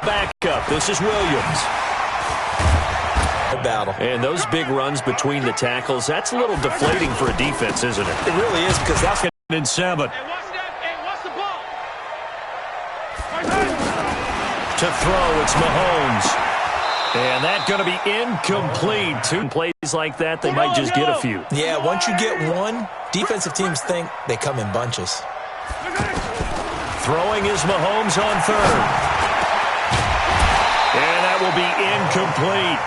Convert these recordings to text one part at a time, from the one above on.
Back up. This is Williams. Battle. And those big runs between the tackles, that's a little deflating for a defense, isn't it? It really is, because that's in 7. To throw, it's Mahomes. And that's going to be incomplete. 2 plays like that, they might just get a few. Yeah, once you get one, defensive teams think they come in bunches. Throwing is Mahomes on 3rd. And that will be incomplete.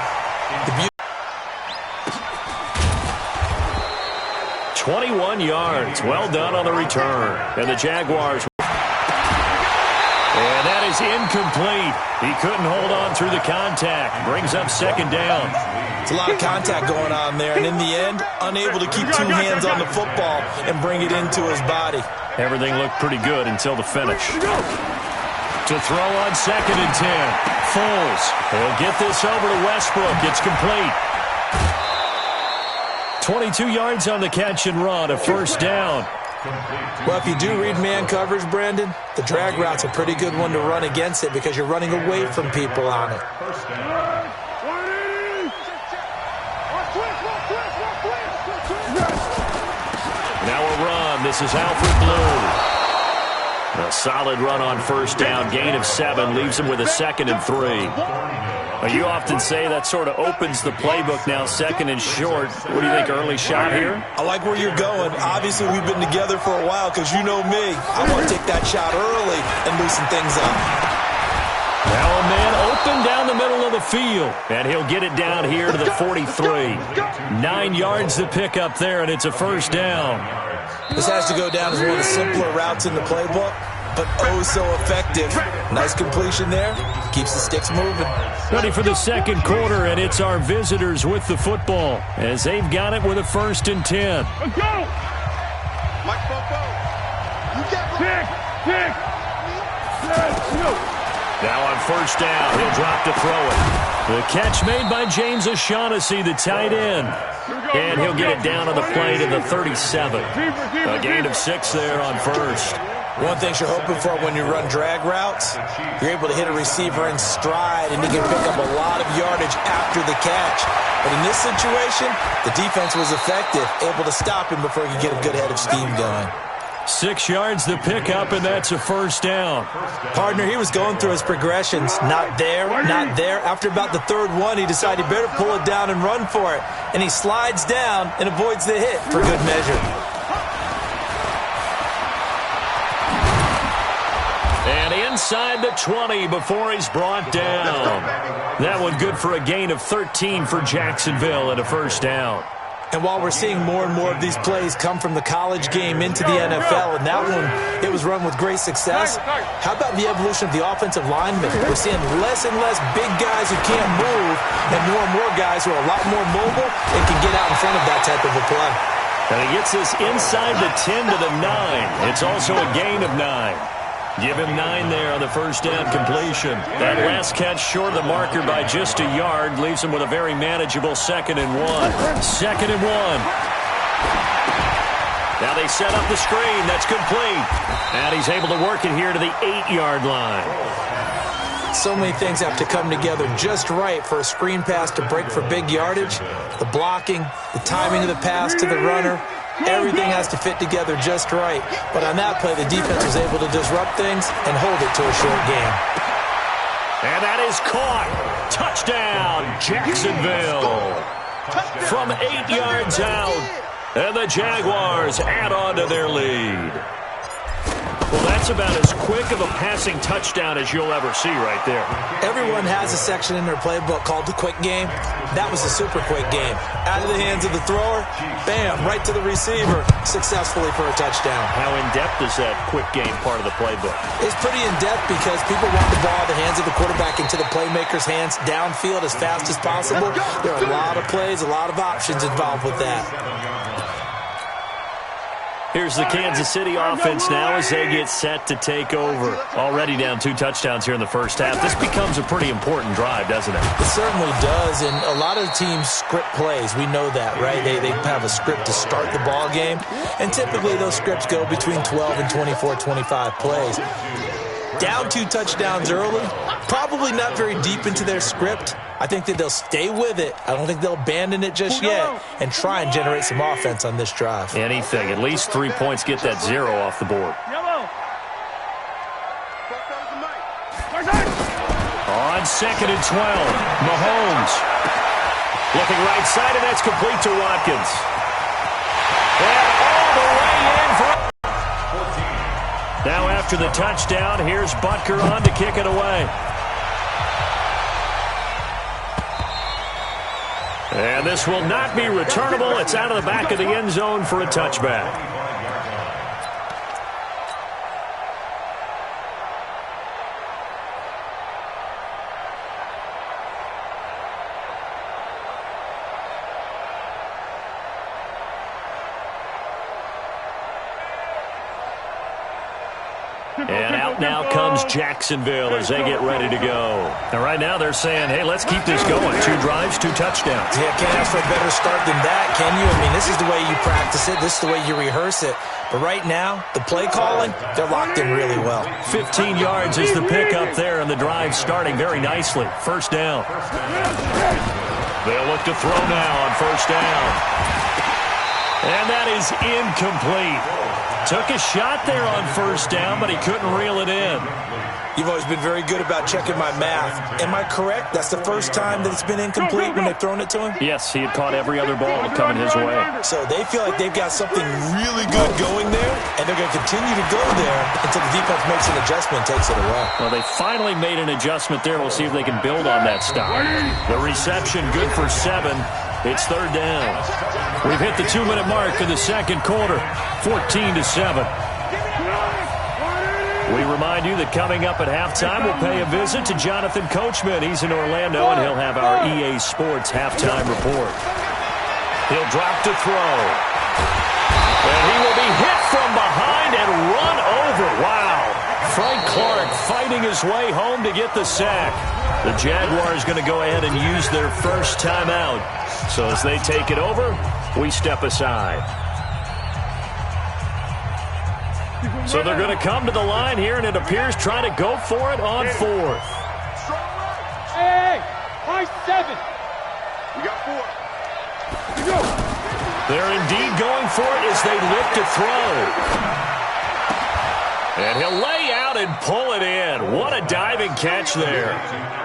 21 yards. Well done on the return. And the Jaguars. And that is incomplete. He couldn't hold on through the contact. Brings up 2nd down. It's a lot of contact going on there. And in the end, unable to keep 2 hands on the football and bring it into his body. Everything looked pretty good until the finish. To throw on 2nd and 10. Foles. He'll get this over to Westbrook. It's complete. 22 yards on the catch and run, a 1st down. Well, if you do read man coverage, Brandon, the drag route's a pretty good one to run against it because you're running away from people on it. Now a run. This is Alfred Blue. A solid run on 1st down. Gain of 7 leaves him with a 2nd and 3. You often say that sort of opens the playbook now, 2nd and short. What do you think, early shot here? I like where you're going. Obviously, we've been together for a while because you know me. I want to take that shot early and loosen things up. Now a man open down the middle of the field. And he'll get it down here to the 43. 9 yards to pick up there, and it's a 1st down. This has to go down as one of the simpler routes in the playbook, but oh so effective. Nice completion there. Keeps the sticks moving. Ready for the 2nd quarter, and it's our visitors with the football as they've got it with a 1st and 10. Let's go! Mike Popo. You get pick. Now on 1st down, he'll drop to throw it. The catch made by James O'Shaughnessy, the tight end. And he'll get it down on the play to the 37. A gain of 6 there on 1st. One thing you're hoping for when you run drag routes, you're able to hit a receiver in stride and he can pick up a lot of yardage after the catch. But in this situation, the defense was effective, able to stop him before he could get a good head of steam going. 6 yards to pick up, and that's a 1st down. Partner, he was going through his progressions. Not there, not there. After about the 3rd one, he decided he better pull it down and run for it. And he slides down and avoids the hit for good measure. And inside the 20 before he's brought down. That one good for a gain of 13 for Jacksonville and a 1st down. And while we're seeing more and more of these plays come from the college game into the NFL, and that one, it was run with great success, how about the evolution of the offensive linemen? We're seeing less and less big guys who can't move and more guys who are a lot more mobile and can get out in front of that type of a play. And he gets this inside the 10 to the 9. It's also a gain of 9. Give him 9 there on the 1st down completion. That last catch short of the marker by just a yard leaves him with a very manageable 2nd and 1. 2nd and 1. Now they set up the screen. That's complete. And he's able to work it here to the 8-yard line. So many things have to come together just right for a screen pass to break for big yardage. The blocking, the timing of the pass to the runner. Everything has to fit together just right. But on that play, the defense was able to disrupt things and hold it to a short game. And that is caught. Touchdown, Jacksonville. From 8 yards out. And the Jaguars add on to their lead. Well, that's about as quick of a passing touchdown as you'll ever see right there. Everyone has a section in their playbook called the quick game. That was a super quick game. Out of the hands of the thrower, bam, right to the receiver, successfully for a touchdown. How in-depth is that quick game part of the playbook? It's pretty in-depth because people want the ball out of the hands of the quarterback into the playmaker's hands downfield as fast as possible. There are a lot of plays, a lot of options involved with that. Here's the Kansas City offense now as they get set to take over. Already down 2 touchdowns here in the first half. This becomes a pretty important drive, doesn't it? It certainly does, and a lot of the teams script plays. We know that, right? They have a script to start the ball game, and typically those scripts go between 12 and 24, 25 plays. Down 2 touchdowns early, probably not very deep into their script. I think that they'll stay with it. I don't think they'll abandon it just yet and try and generate some offense on this drive. Anything. At least 3 points, get that 0 off the board. On 2nd and 12, Mahomes. Looking right side, and that's complete to Watkins. And all the way in for... Now after the touchdown, here's Butker on to kick it away. And this will not be returnable. It's out of the back of the end zone for a touchback. And out now comes Jacksonville as they get ready to go. And right now they're saying, hey, let's keep this going. 2 drives, 2 touchdowns. Yeah, can't ask for a better start than that, can you? I mean, this is the way you practice it. This is the way you rehearse it. But right now, the play calling, they're locked in really well. 15 yards is the pickup there, and the drive starting very nicely. First down. They'll look to throw now on first down. And that is incomplete. Took a shot there on first down, but he couldn't reel it in. You've always been very good about checking my math. Am I correct? That's the first time that it's been incomplete when they've thrown it to him? Yes, he had caught every other ball coming his way. So they feel like they've got something really good going there, and they're going to continue to go there until the defense makes an adjustment and takes it away. Well, they finally made an adjustment there. We'll see if they can build on that stop. The reception good for 7. It's third down. We've hit the 2-minute mark in the second quarter. 14-7. We remind you that coming up at halftime, we'll pay a visit to Jonathan Coachman. He's in Orlando, and he'll have our EA Sports halftime report. He'll drop to throw. And he will be hit from behind and run over. Wow. Frank Clark fighting his way home to get the sack. The Jaguars going to go ahead and use their first timeout. So as they take it over, we step aside. So they're going to come to the line here, and it appears trying to go for it on 4th. Hey, high 7. We got 4. They're indeed going for it as they look to throw. And he'll lay out and pull it in. What a diving catch there.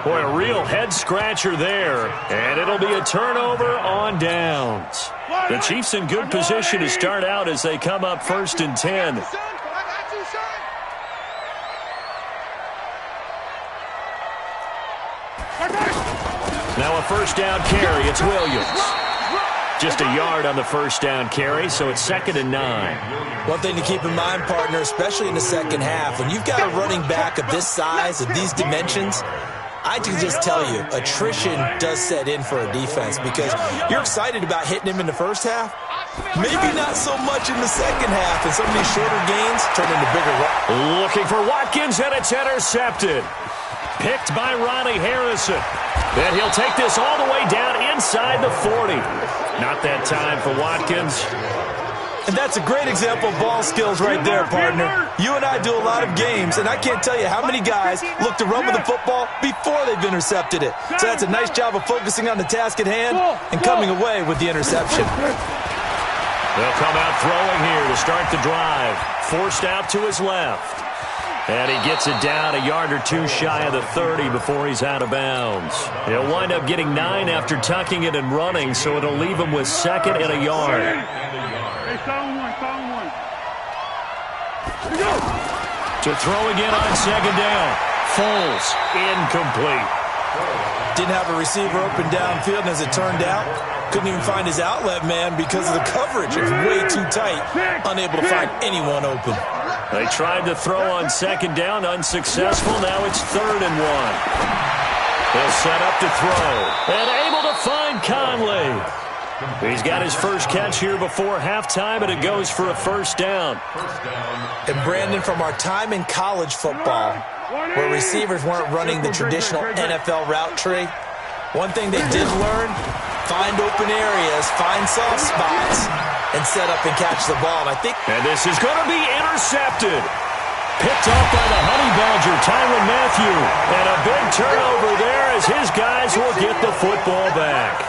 Boy, a real head-scratcher there. And it'll be a turnover on downs. The Chiefs in good position to start out as they come up 1st and 10. Now a first down carry. It's Williams. Just a yard on the first down carry, so it's 2nd and 9. One thing to keep in mind, partner, especially in the second half, when you've got a running back of this size, of these dimensions, I can just tell you, attrition does set in for a defense because you're excited about hitting him in the first half. Maybe not so much in the second half, and some of these shorter gains turn into bigger runs. Looking for Watkins, and it's intercepted. Picked by Ronnie Harrison. And he'll take this all the way down inside the 40. Not that time for Watkins. And that's a great example of ball skills right there, partner. You and I do a lot of games, and I can't tell you how many guys look to run with the football before they've intercepted it. So that's a nice job of focusing on the task at hand and coming away with the interception. They'll come out throwing here to start the drive. Forced out to his left. And he gets it down a yard or two shy of the 30 before he's out of bounds. He'll wind up getting 9 after tucking it and running, so it'll leave him with 2nd and a yard. To throw again on 2nd down. Foles, incomplete. Didn't have a receiver open downfield, and as it turned out, couldn't even find his outlet man because of the coverage. It was way too tight, unable to find anyone open. They tried to throw on 2nd down, unsuccessful. Now it's 3rd and 1. They'll set up to throw. And able to find Conley. He's got his first catch here before halftime, and it goes for a first down. And Brandon, from our time in college football, where receivers weren't running the traditional NFL route tree, one thing they did learn, find open areas, find soft spots, and set up and catch the ball. And this is going to be intercepted. Picked up by the Honey Badger, Tyrann Mathieu. And a big turnover there as his guys will get the football back.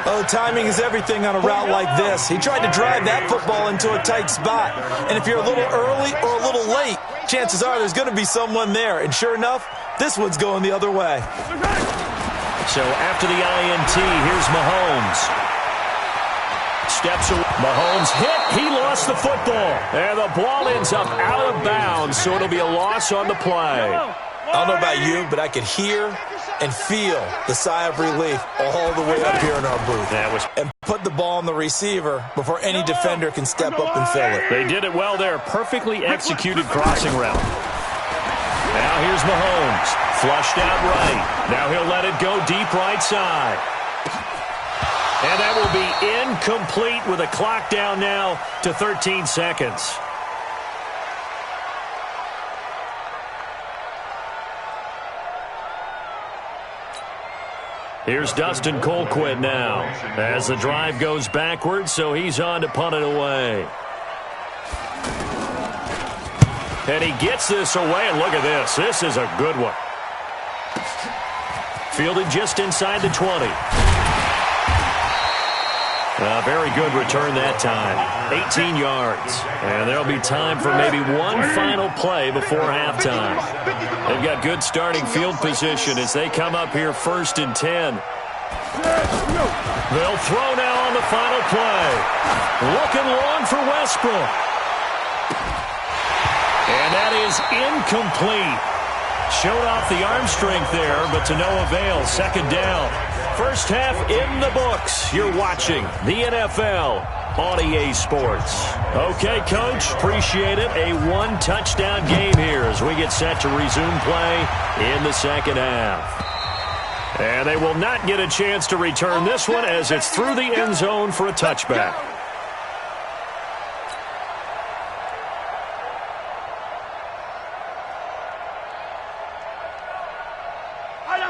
Oh, timing is everything on a route like this. He tried to drive that football into a tight spot. And if you're a little early or a little late, chances are there's going to be someone there. And sure enough, this one's going the other way. So after the INT, here's Mahomes. Steps away. Mahomes hit. He lost the football. And the ball ends up out of bounds, so it'll be a loss on the play. I don't know about you, but I could hear and feel the sigh of relief all the way up here in our booth. And put the ball on the receiver before any defender can step up and fill it. They did it well there. Perfectly executed crossing route. Now here's Mahomes. Flushed out right. Now he'll let it go deep right side. And that will be incomplete with a clock down now to 13 seconds. Here's Dustin Colquitt now as the drive goes backwards, so he's on to punt it away. And he gets this away, and look at this. This is a good one. Fielded just inside the 20. A very good return that time. 18 yards. And there'll be time for maybe one final play before halftime. They've got good starting field position as they come up here 1st and 10. They'll throw now on the final play. Looking long for Westbrook. And that is incomplete. Showed off the arm strength there, but to no avail. 2nd down. First half in the books. You're watching the NFL on EA Sports. Okay, Coach, appreciate it. A one-touchdown game here as we get set to resume play in the 2nd half. And they will not get a chance to return this one as it's through the end zone for a touchback.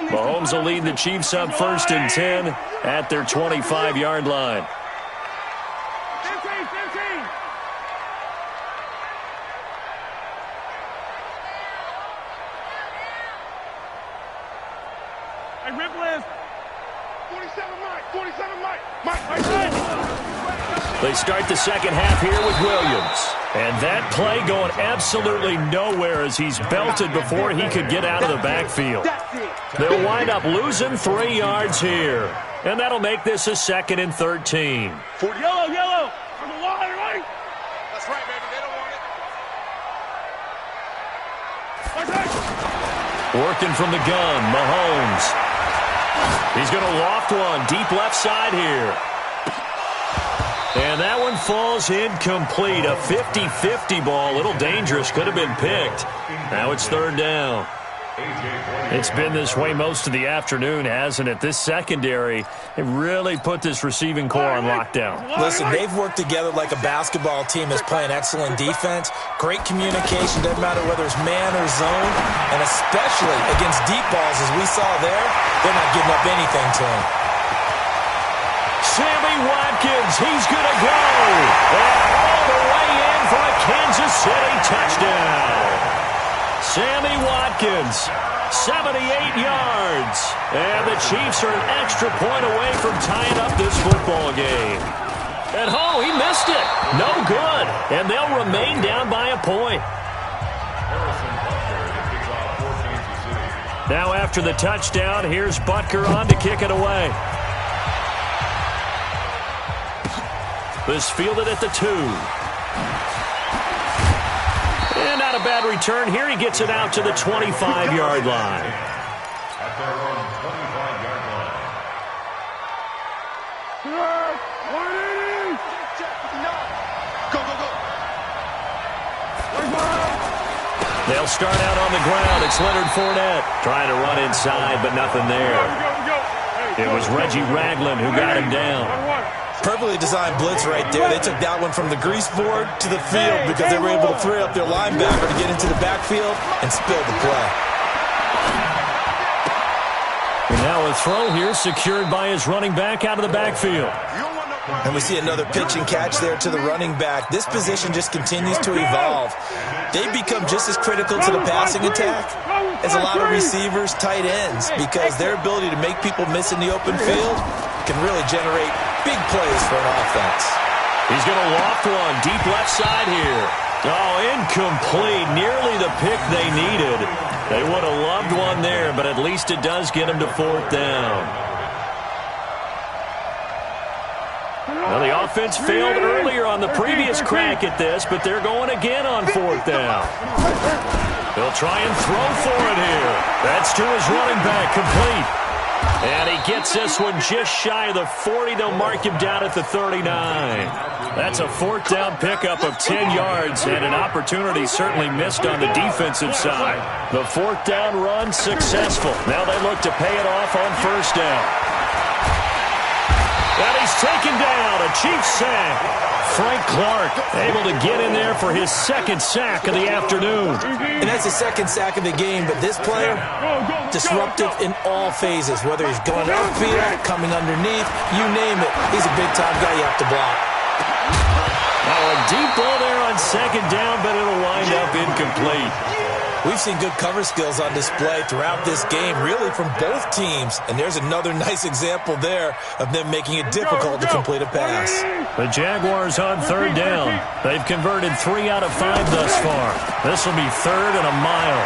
Mahomes will lead the Chiefs up 1st and 10 at their 25-yard line. 15. Hey, Ripple 47 Mike. They start the 2nd half here with Williams. And that play going absolutely nowhere as he's belted before he could get out of the backfield. They'll wind up losing 3 yards here. And that'll make this a 2nd and 13. Yellow. On the line, right? That's right, baby. They don't want it. Working from the gun, Mahomes. He's going to loft one deep left side here. And that one falls incomplete. A 50-50 ball. A little dangerous. Could have been picked. Now it's 3rd down. It's been this way most of the afternoon, hasn't it? This secondary, it really put this receiving core on lockdown. Listen, they've worked together like a basketball team that's playing excellent defense. Great communication, doesn't matter whether it's man or zone. And especially against deep balls, as we saw there, they're not giving up anything to him. Sammy Watkins, he's going to go. And all the way in for a Kansas City touchdown. Sammy Watkins, 78 yards. And the Chiefs are an extra point away from tying up this football game. And he missed it. No good. And they'll remain down by a point. Now after the touchdown, here's Butker on to kick it away. This fielded at the 2. And not a bad return here. He gets it out to the 25-yard line. At their own 25-yard line. 180! Go. They'll start out on the ground. It's Leonard Fournette trying to run inside, but nothing there. It was Reggie Ragland who got him down. Perfectly designed blitz right there. They took that one from the grease board to the field because they were able to free up their linebacker to get into the backfield and spill the play. And now a throw here secured by his running back out of the backfield. And we see another pitch and catch there to the running back. This position just continues to evolve. They become just as critical to the passing attack as a lot of receivers, tight ends, because their ability to make people miss in the open field can really generate big plays for an offense. He's going to loft one deep left side here. Oh, incomplete. Nearly the pick they needed. They would have loved one there, but at least it does get them to 4th down. Well, the offense failed earlier on the previous crack at this, but they're going again on 4th down. He'll try and throw for it here. That's to his running back, complete. And he gets this one just shy of the 40. They'll mark him down at the 39. That's a 4th down pickup of 10 yards and an opportunity certainly missed on the defensive side. The 4th down run successful. Now they look to pay it off on 1st down. And he's taken down, a Chiefs sack. Frank Clark able to get in there for his 2nd sack of the afternoon. And that's the 2nd sack of the game, but this player, disruptive in all phases, whether he's going upfield, coming underneath, you name it. He's a big-time guy you have to block. Oh, a deep ball there on 2nd down, but it'll wind up incomplete. We've seen good cover skills on display throughout this game, really from both teams. And there's another nice example there of them making it difficult to complete a pass. The Jaguars on 3rd down. They've converted 3 out of 5 thus far. This will be 3rd and a mile.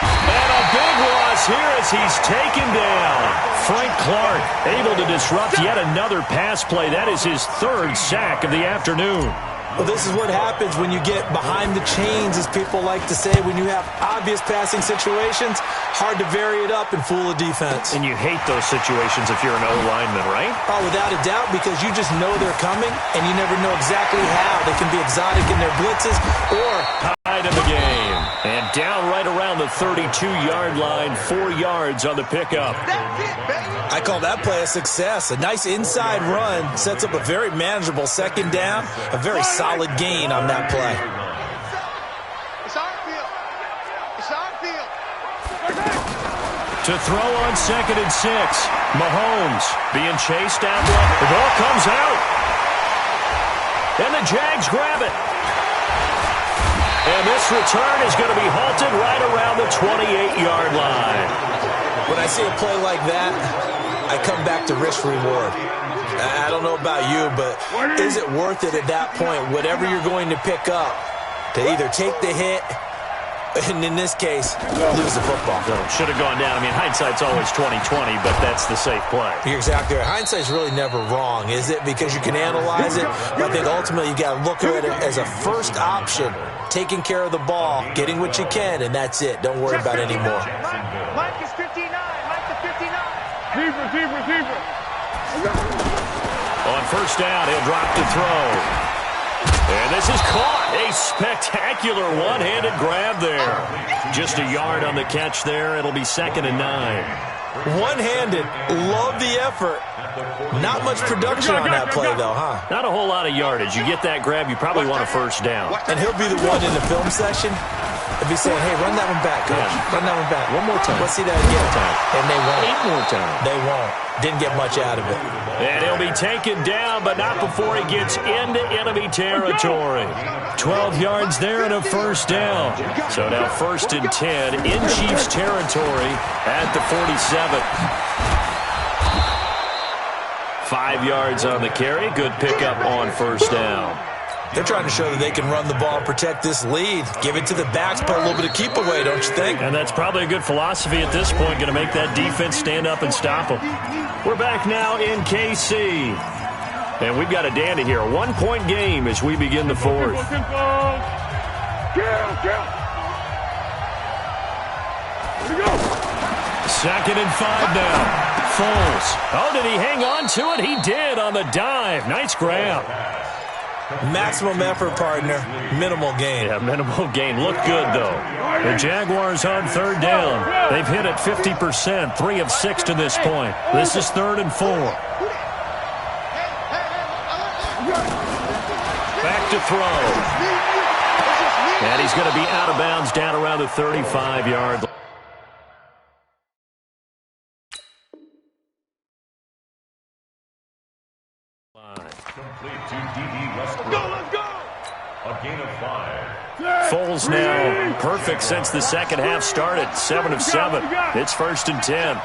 And a big loss here as he's taken down. Frank Clark able to disrupt yet another pass play. That is his 3rd sack of the afternoon. Well, this is what happens when you get behind the chains, as people like to say. When you have obvious passing situations, hard to vary it up and fool a defense. And you hate those situations if you're an O-lineman, right? Oh, without a doubt, because you just know they're coming, and you never know exactly how. They can be exotic in their blitzes or tied in the game. And down right around the 32-yard line, 4 yards on the pickup. That's it, baby. I call that play a success. A nice inside run sets up a very manageable 2nd down, a very solid gain on that play. It's our field. It's our field. To throw on 2nd and 6. Mahomes being chased down low. The ball comes out. And the Jags grab it. And this return is going to be halted right around the 28-yard line. When I see a play like that, I come back to risk-reward. I don't know about you, but is it worth it at that point, whatever you're going to pick up, to either take the hit, and in this case, lose the football? Should have gone down. I mean, hindsight's always 20/20, but that's the safe play. You're exactly right. Hindsight's really never wrong, is it? Because you can analyze it, but I think ultimately you got to look at it as a first option, taking care of the ball, getting what you can, and that's it. Don't worry about it anymore. Mike is 59. Mike is 59. Receiver. On 1st down, he'll drop to throw. And this is caught. A spectacular one-handed grab there. Just a yard on the catch there. It'll be 2nd and 9. One-handed. Love the effort. Not much production on that play, though, huh? Not a whole lot of yardage. You get that grab, you probably want a 1st down. And he'll be the one in the film session. He'll be saying, hey, run that one back, coach. Yeah. Run that one back. One more time. Let's see that again. And they won't. 8 more times. They won't. Didn't get much out of it. And he'll be taken down, but not before he gets into enemy territory. 12 yards there and a 1st down. So now 1st and 10 in Chiefs territory at the 47. 5 yards on the carry. Good pickup on 1st down. They're trying to show that they can run the ball and protect this lead. Give it to the backs, put a little bit of keep away, don't you think? And that's probably a good philosophy at this point, going to make that defense stand up and stop them. We're back now in KC. And we've got a dandy here. A 1-point game as we begin the 4th. 2nd and 5 now. Foles. Oh, did he hang on to it? He did on the dive. Nice grab. Maximum effort, partner. Minimal gain. Yeah, minimal gain. Look good, though. The Jaguars on 3rd down. They've hit it 50%, 3 of 6 to this point. This is 3rd and 4. Back to throw. And he's going to be out of bounds down around the 35-yard line. Complete to DB Westbrook. Let's go. A gain of 5. Foles now perfect since the second half started. 7 of 7. It's 1st and 10.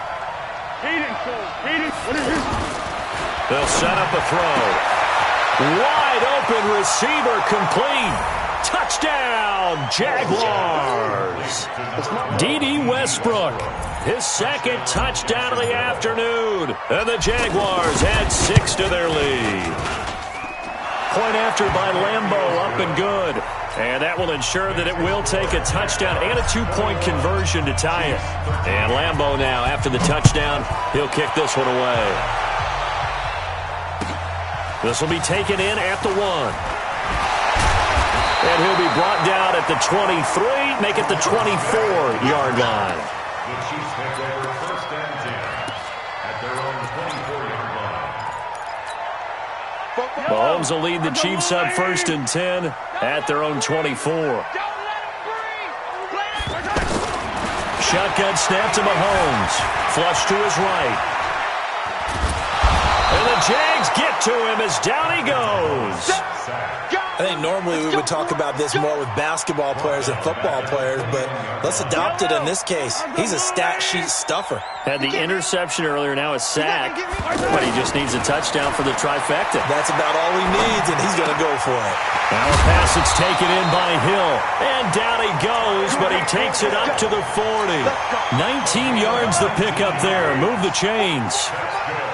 They'll set up a throw. Wide open receiver complete. Touchdown, Jaguars. D.D. Westbrook, his second touchdown of the afternoon. And the Jaguars add 6 to their lead. Point after by Lambo, up and good. And that will ensure that it will take a touchdown and a 2-point conversion to tie it. And Lambo now, after the touchdown, he'll kick this one away. This will be taken in at the 1. And he'll be brought down at the 23, make it the 24-yard line. The Chiefs take over 1st and 10 at their own 24-yard line. Mahomes will lead the Chiefs up 1st and 10 at their own 24. Shotgun snap to Mahomes. Flush to his right. And the Jags get to him as down he goes. I think normally we would talk about this more with basketball players and football players, but let's adopt it in this case. He's a stat sheet stuffer. Had the interception earlier, now a sack, but he just needs a touchdown for the trifecta. That's about all he needs, and he's going to go for it. Now a pass that's taken in by Hill, and down he goes, but he takes it up to the 40. 19 yards the pickup there. Move the chains.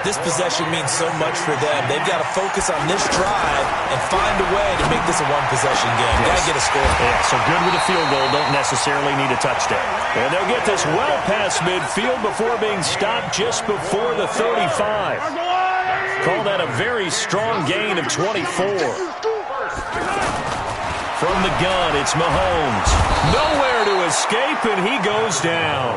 This possession means so much for them. They've got to focus on this drive and find a way to make this a one-possession game. Got to get a score. Yeah, so good with a field goal. Don't necessarily need a touchdown. And they'll get this well past midfield before being stopped just before the 35. Call that a very strong gain of 24. From the gun, it's Mahomes. Nowhere to escape, and he goes down.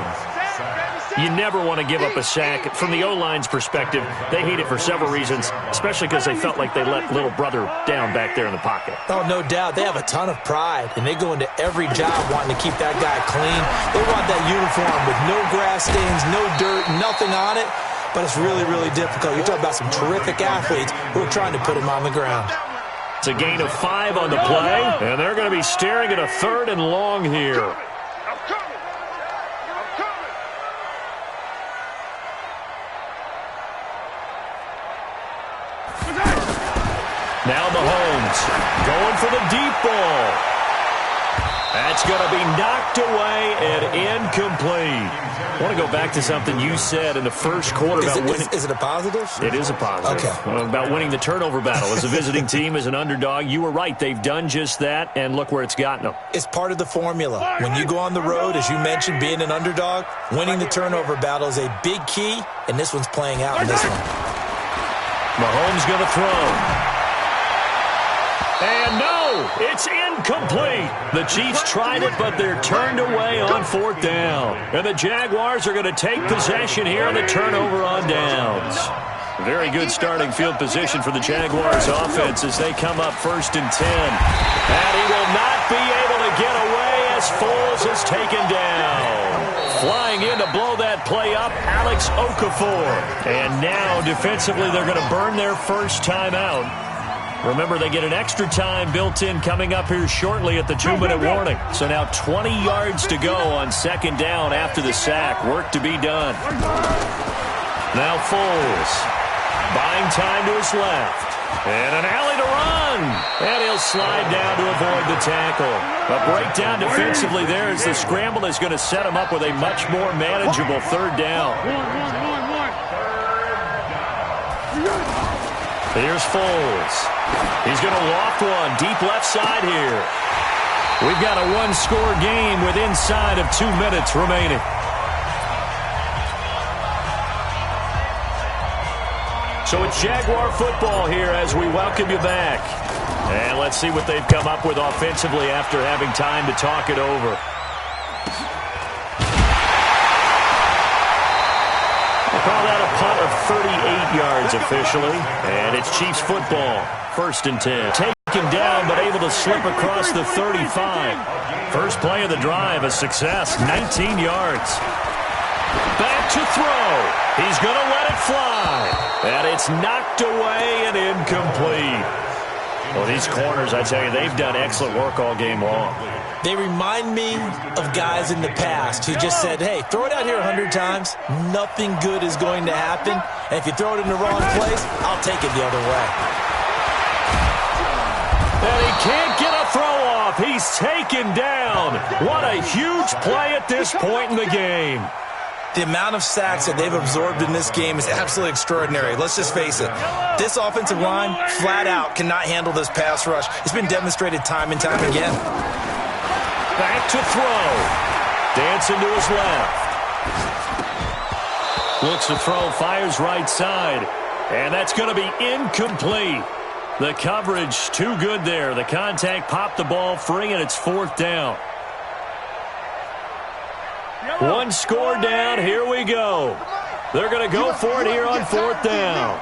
You never want to give up a sack. From the O-line's perspective, they hate it for several reasons, especially because they felt like they let little brother down back there in the pocket. Oh, no doubt. They have a ton of pride, and they go into every job wanting to keep that guy clean. They want that uniform with no grass stains, no dirt, nothing on it, but it's really, really difficult. You're talking about some terrific athletes who are trying to put him on the ground. It's a gain of 5 on the play, and they're going to be staring at a 3rd and long here. Now Mahomes going for the deep ball. That's going to be knocked away and incomplete. I want to go back to something you said in the first quarter about winning. Is it a positive? It is a positive. Okay. About winning the turnover battle as a visiting team, as an underdog. You were right. They've done just that, and look where it's gotten them. It's part of the formula. When you go on the road, as you mentioned, being an underdog, winning the turnover battle is a big key, and this one's playing out in this one. Mahomes going to throw. And no, it's incomplete. The Chiefs tried it, but they're turned away on 4th down. And the Jaguars are going to take possession here on the turnover on downs. Very good starting field position for the Jaguars offense as they come up 1st and 10. And he will not be able to get away as Foles is taken down. Flying in to blow that play up, Alex Okafor. And now defensively they're going to burn their first timeout. Remember, they get an extra time built in coming up here shortly at the 2-minute warning. So now 20 yards to go on 2nd down after the sack. Work to be done. Now Foles buying time to his left. And an alley to run. And he'll slide down to avoid the tackle. A breakdown defensively there as the scramble is going to set him up with a much more manageable 3rd down. Here's Foles. He's going to loft one deep left side here. We've got a 1-score game with inside of 2 minutes remaining. So it's Jaguar football here as we welcome you back. And let's see what they've come up with offensively after having time to talk it over. Call that a punt of 38 yards officially. And it's Chiefs football. 1st and 10. Taken down, but able to slip across the 35. First play of the drive, a success. 19 yards. Back Back to throw. He's going to let it fly. And it's knocked away and incomplete. Well, these corners, I tell you, they've done excellent work all game long. They remind me of guys in the past who just said, hey, throw it out here 100 times. Nothing good is going to happen. And if you throw it in the wrong place, I'll take it the other way. And he can't get a throw off. He's taken down. What a huge play at this point in the game. The amount of sacks that they've absorbed in this game is absolutely extraordinary. Let's just face it. This offensive line, flat out, cannot handle this pass rush. It's been demonstrated time and time again. Back to throw. Dancing to his left. Looks to throw, fires right side. And that's going to be incomplete. The coverage too good there. The contact popped the ball free, and it's 4th down. One score down. Here we go. They're going to go for it here on 4th down.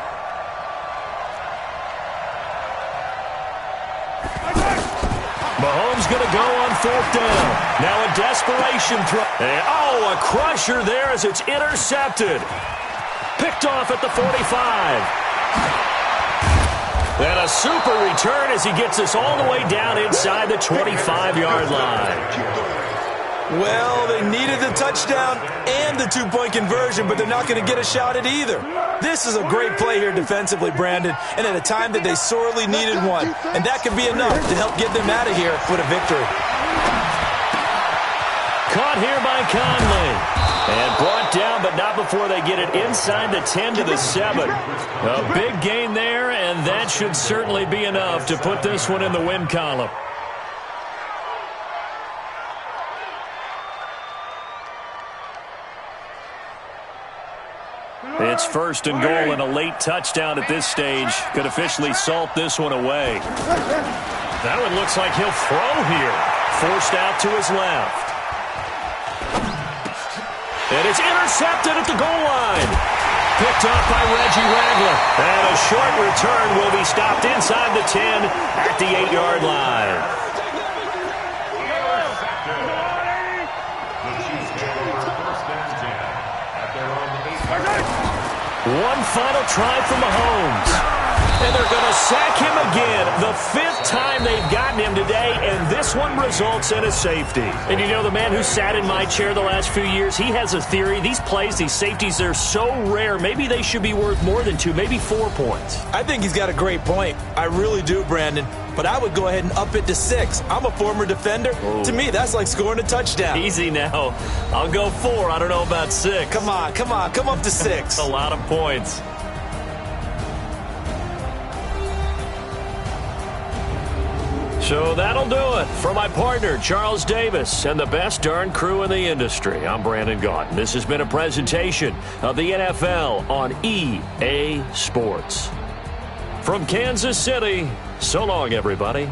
Mahomes going to go on 4th down. Now a desperation throw. And, a crusher there as it's intercepted. Picked off at the 45. And a super return as he gets us all the way down inside the 25-yard line. Well, they needed the touchdown and the two-point conversion, but they're not going to get a shot at either. This is a great play here defensively, Brandon, and at a time that they sorely needed one. And that could be enough to help get them out of here with a victory. Caught here by Conley. And brought down, but not before they get it inside the 10 to the 7. A big gain there, and that should certainly be enough to put this one in the win column. It's 1st and goal, and a late touchdown at this stage could officially salt this one away. That one looks like he'll throw here. Forced out to his left. And it's intercepted at the goal line. Picked up by Reggie Ragland. And a short return will be stopped inside the 10 at the 8-yard line. One final try from Mahomes. And they're going to sack him again. The 5th time they've gotten him today, and this one results in a safety. And you know, the man who sat in my chair the last few years, he has a theory. These plays, these safeties, they're so rare. Maybe they should be worth more than 2, maybe 4 points. I think he's got a great point. I really do, Brandon. But I would go ahead and up it to 6. I'm a former defender. Ooh. To me, that's like scoring a touchdown. Easy now. I'll go 4. I don't know about 6. Come on. Come up to 6. A lot of points. So that'll do it. For my partner, Charles Davis, and the best darn crew in the industry, I'm Brandon Gaudin. This has been a presentation of the NFL on EA Sports. From Kansas City, so long, everybody.